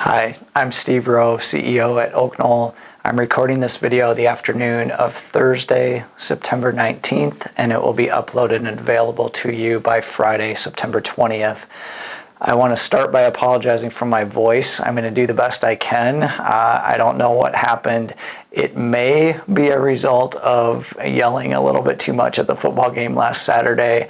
Hi, I'm Steve Roe, CEO at Oaknoll. I'm recording this video the afternoon of Thursday, September 19th, and it will be uploaded and available to you by Friday, September 20th. I want to start by apologizing for my voice. I'm going to do the best I can. I don't know what happened. It may be a result of yelling a little bit too much at the football game last Saturday.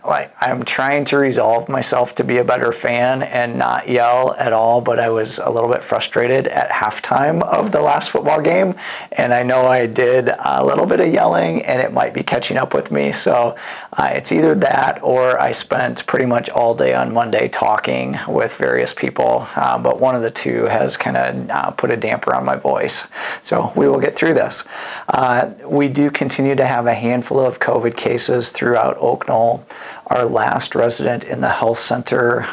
I'm trying to resolve myself to be a better fan and not yell at all, but I was a little bit frustrated at halftime of the last football game, and I know I did a little bit of yelling, and it might be catching up with me. So it's either that or I spent pretty much all day on Monday talking with various people, but one of the two has kind of put a damper on my voice. So we will get through this. We do continue to have a handful of COVID cases throughout Oaknoll. Our last resident in the health center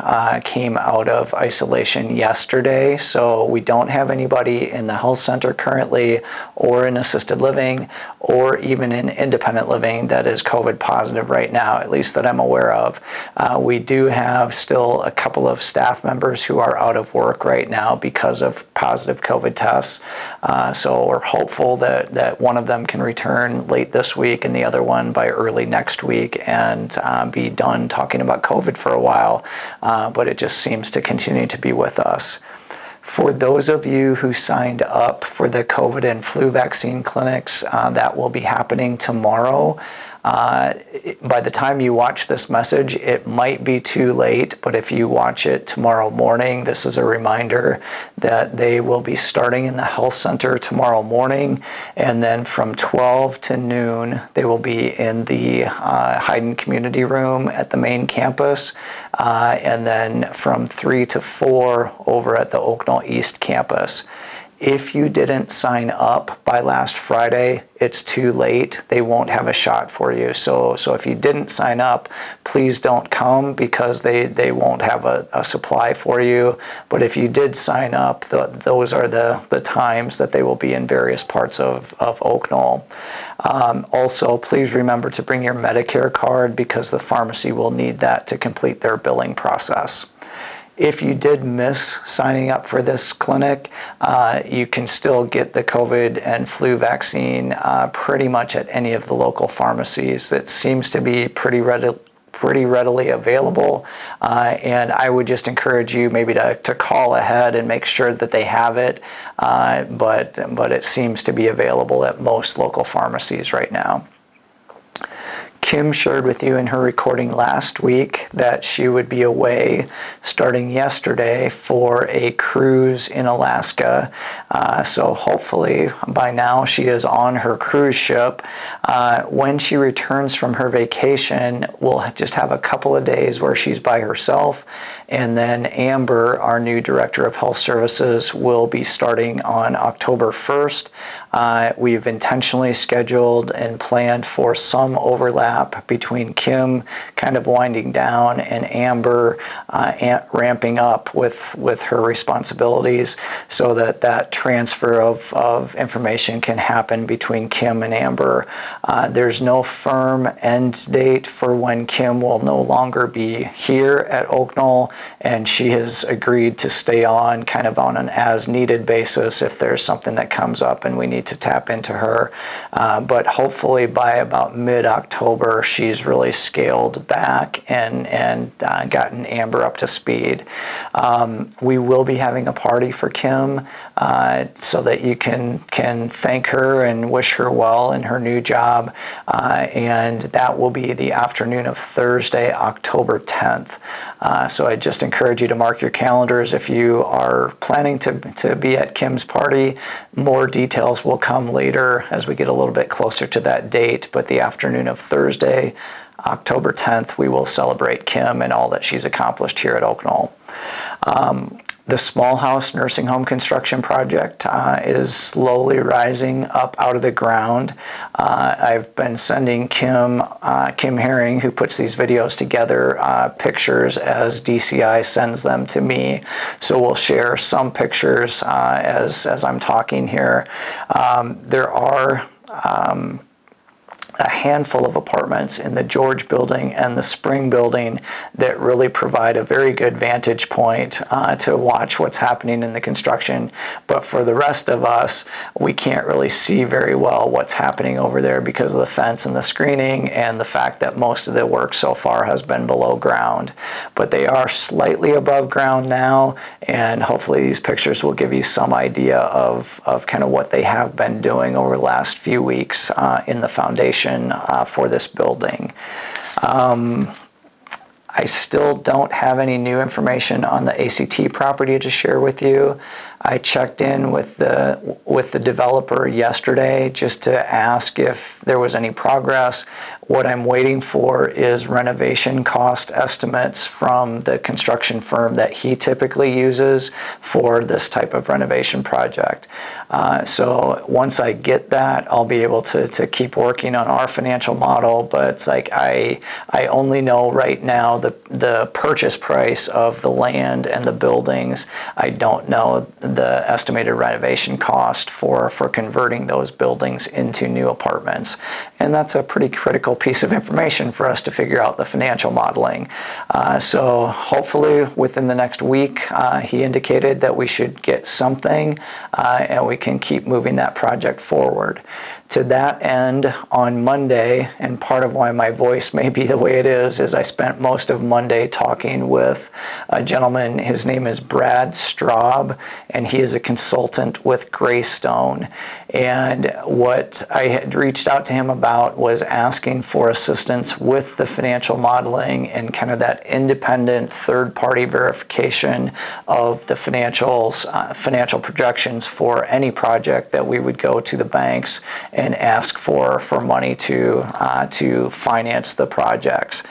came out of isolation yesterday, so we don't have anybody in the health center currently or in assisted living or even in independent living that is COVID positive right now, at least that I'm aware of. We do have still a couple of staff members who are out of work right now because of positive COVID tests, so we're hopeful that one of them can return late this week and the other one by early next week and be done talking about COVID for a while, but it just seems to continue to be with us. For those of you who signed up for the COVID and flu vaccine clinics, that will be happening tomorrow. By the time you watch this message, it might be too late, but if you watch it tomorrow morning, this is a reminder that they will be starting in the health center tomorrow morning, and then from 12 to noon, they will be in the Hayden Community Room at the main campus, and then from 3 to 4 over at the Oaknoll East campus. If you didn't sign up by last Friday, it's too late. They won't have a shot for you. So if you didn't sign up, please don't come because they won't have a supply for you. But if you did sign up, those are the times that they will be in various parts of Oaknoll. Also, please remember to bring your Medicare card because the pharmacy will need that to complete their billing process. If you did miss signing up for this clinic, you can still get the COVID and flu vaccine pretty much at any of the local pharmacies. That seems to be pretty readily available, and I would just encourage you maybe to call ahead and make sure that they have it, but it seems to be available at most local pharmacies right now. Kim shared with you in her recording last week that she would be away starting yesterday for a cruise in Alaska. So hopefully by now she is on her cruise ship. When she returns from her vacation, we'll just have a couple of days where she's by herself. And then Amber, our new Director of Health Services, will be starting on October 1st. We've intentionally scheduled and planned for some overlap between Kim kind of winding down and Amber ramping up with her responsibilities so that transfer of information can happen between Kim and Amber. There's no firm end date for when Kim will no longer be here at Oaknoll, and she has agreed to stay on kind of on an as-needed basis if there's something that comes up and we need to tap into her. But hopefully by about mid-October, she's really scaled back and gotten Amber up to speed. We will be having a party for Kim so that you can thank her and wish her well in her new job, and that will be the afternoon of Thursday, October 10th. So I just encourage you to mark your calendars if you are planning to be at Kim's party. More details will come later as we get a little bit closer to that date, but the afternoon of Thursday, October 10th, we will celebrate Kim and all that she's accomplished here at Oaknoll. The small house nursing home construction project is slowly rising up out of the ground. I've been sending Kim Herring, who puts these videos together, pictures as DCI sends them to me. So we'll share some pictures as I'm talking here. There are a handful of apartments in the George building and the Spring building that really provide a very good vantage point to watch what's happening in the construction. But for the rest of us, we can't really see very well what's happening over there because of the fence and the screening and the fact that most of the work so far has been below ground. But they are slightly above ground now, and hopefully these pictures will give you some idea of kind of what they have been doing over the last few weeks in the foundation for this building. I still don't have any new information on the ACT property to share with you. I checked in with the developer yesterday just to ask if there was any progress. What I'm waiting for is renovation cost estimates from the construction firm that he typically uses for this type of renovation project. So once I get that, I'll be able to keep working on our financial model. But it's like I only know right now the purchase price of the land and the buildings. I don't know the estimated renovation cost for converting those buildings into new apartments. And that's a pretty critical piece of information for us to figure out the financial modeling. So hopefully within the next week, he indicated that we should get something and we can keep moving that project forward. To that end, on Monday, and part of why my voice may be the way it is I spent most of Monday talking with a gentleman. His name is Brad Straub, and he is a consultant with Greystone. And what I had reached out to him about was asking for assistance with the financial modeling and kind of that independent third-party verification of the financial projections for any project that we would go to the banks and ask for money to finance the projects.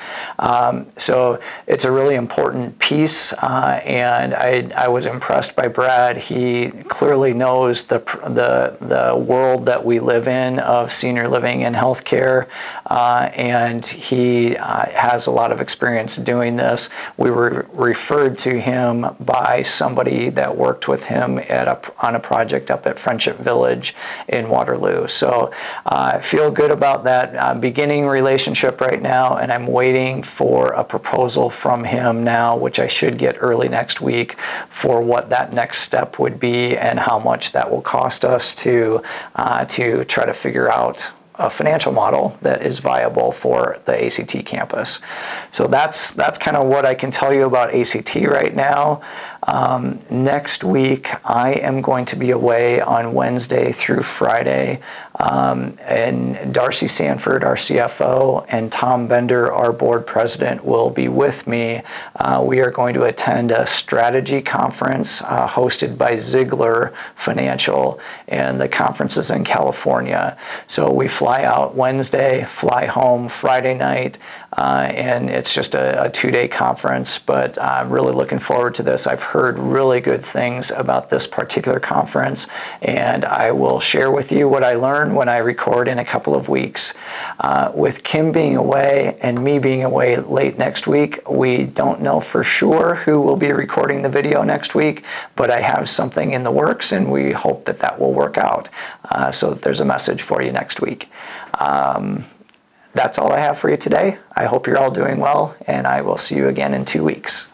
So it's a really important piece, and I was impressed by Brad. He clearly knows the world that we live in of senior living and healthcare, and he has a lot of experience doing this. We were referred to him by somebody that worked with him on a project up at Friendship Village in Waterloo. So I feel good about that beginning relationship right now, and I'm waiting for a proposal from him now, which I should get early next week, for what that next step would be and how much that will cost us to try to figure out a financial model that is viable for the ACT campus. So that's kind of what I can tell you about ACT right now. Next week, I am going to be away on Wednesday through Friday, and Darcy Sanford, our CFO, and Tom Bender, our board president, will be with me. We are going to attend a strategy conference hosted by Ziegler Financial, and the conference is in California. So we fly out Wednesday, fly home Friday night, and it's just a two-day conference, but I'm really looking forward to this. I've heard really good things about this particular conference, and I will share with you what I learned when I record in a couple of weeks. With Kim being away and me being away late next week, we don't know for sure who will be recording the video next week, but I have something in the works, and we hope that that will work out. So there's a message for you next week. That's all I have for you today. I hope you're all doing well, and I will see you again in 2 weeks.